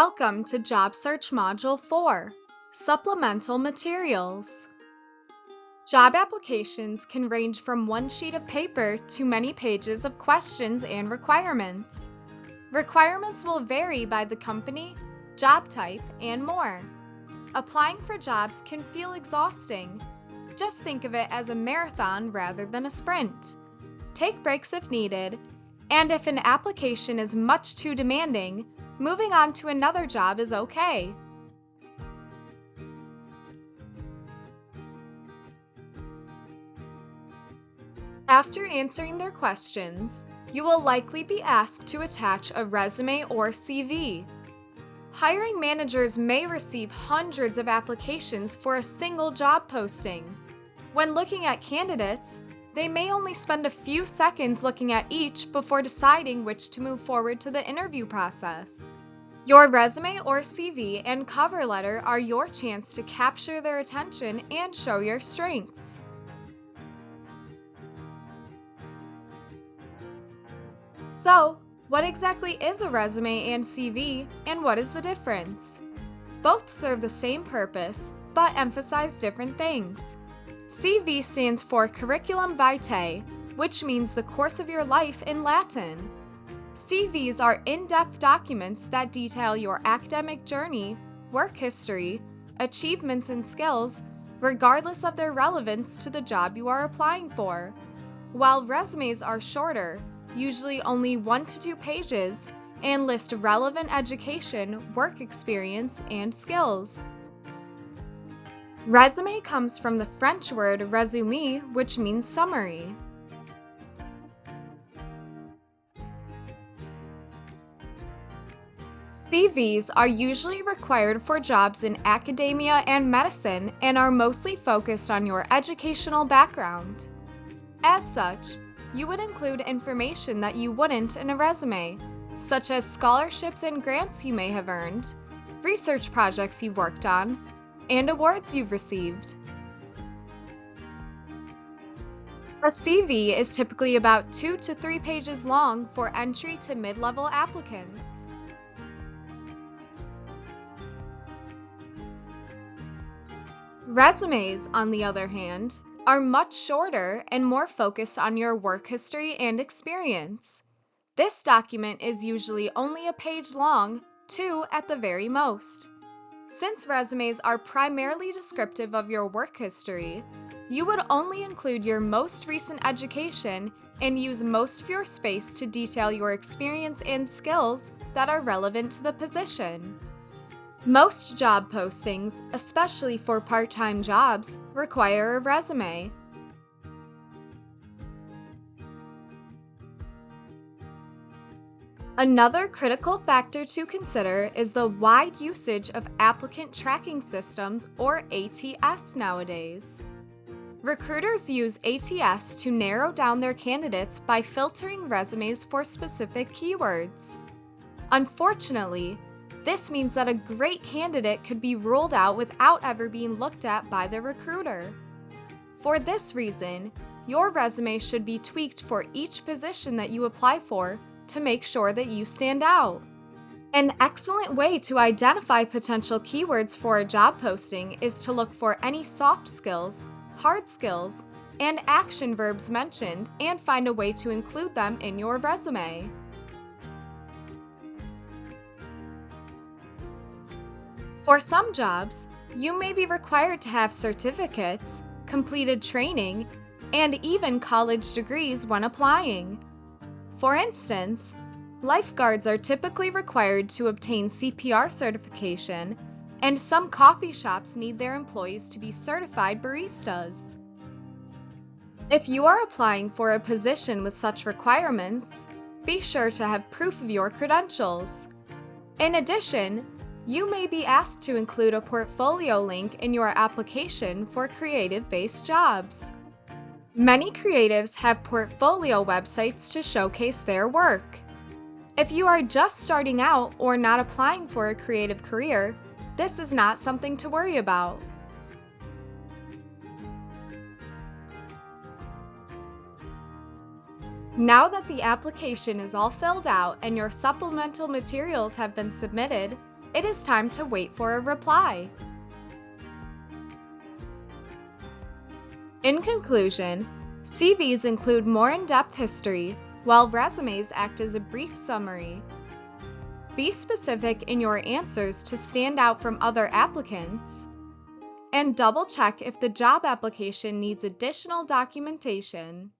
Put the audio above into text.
Welcome to Job Search Module 4, Supplemental Materials. Job applications can range from one sheet of paper to many pages of questions and requirements. Requirements will vary by the company, job type, and more. Applying for jobs can feel exhausting. Just think of it as a marathon rather than a sprint. Take breaks if needed, and if an application is much too demanding, moving on to another job is okay. After answering their questions, you will likely be asked to attach a resume or CV. Hiring managers may receive hundreds of applications for a single job posting. When looking at candidates, they may only spend a few seconds looking at each before deciding which to move forward to the interview process. Your resume or CV and cover letter are your chance to capture their attention and show your strengths. So, what exactly is a resume and CV, and what is the difference? Both serve the same purpose, but emphasize different things. CV stands for Curriculum Vitae, which means the course of your life in Latin. CVs are in-depth documents that detail your academic journey, work history, achievements and skills, regardless of their relevance to the job you are applying for. While resumes are shorter, usually only 1 to 2 pages, and list relevant education, work experience, and skills. Resume comes from the French word résumé, which means summary. CVs are usually required for jobs in academia and medicine and are mostly focused on your educational background. As such, you would include information that you wouldn't in a resume, such as scholarships and grants you may have earned, research projects you've worked on, and awards you've received. A CV is typically about 2 to 3 pages long for entry to mid-level applicants. Resumes, on the other hand, are much shorter and more focused on your work history and experience. This document is usually only a page long, 2 at the very most. Since resumes are primarily descriptive of your work history, you would only include your most recent education and use most of your space to detail your experience and skills that are relevant to the position. Most job postings, especially for part-time jobs, require a resume. Another critical factor to consider is the wide usage of applicant tracking systems, or ATS, nowadays. Recruiters use ATS to narrow down their candidates by filtering resumes for specific keywords. Unfortunately, this means that a great candidate could be ruled out without ever being looked at by the recruiter. For this reason, your resume should be tweaked for each position that you apply for to make sure that you stand out. An excellent way to identify potential keywords for a job posting is to look for any soft skills, hard skills, and action verbs mentioned and find a way to include them in your resume. For some jobs, you may be required to have certificates, completed training, and even college degrees when applying. For instance, lifeguards are typically required to obtain CPR certification, and some coffee shops need their employees to be certified baristas. If you are applying for a position with such requirements, be sure to have proof of your credentials. In addition, you may be asked to include a portfolio link in your application for creative-based jobs. Many creatives have portfolio websites to showcase their work. If you are just starting out or not applying for a creative career, this is not something to worry about. Now that the application is all filled out and your supplemental materials have been submitted, It is time to wait for a reply. In conclusion, CVs include more in-depth history, while resumes act as a brief summary. Be specific in your answers to stand out from other applicants, and double-check if the job application needs additional documentation.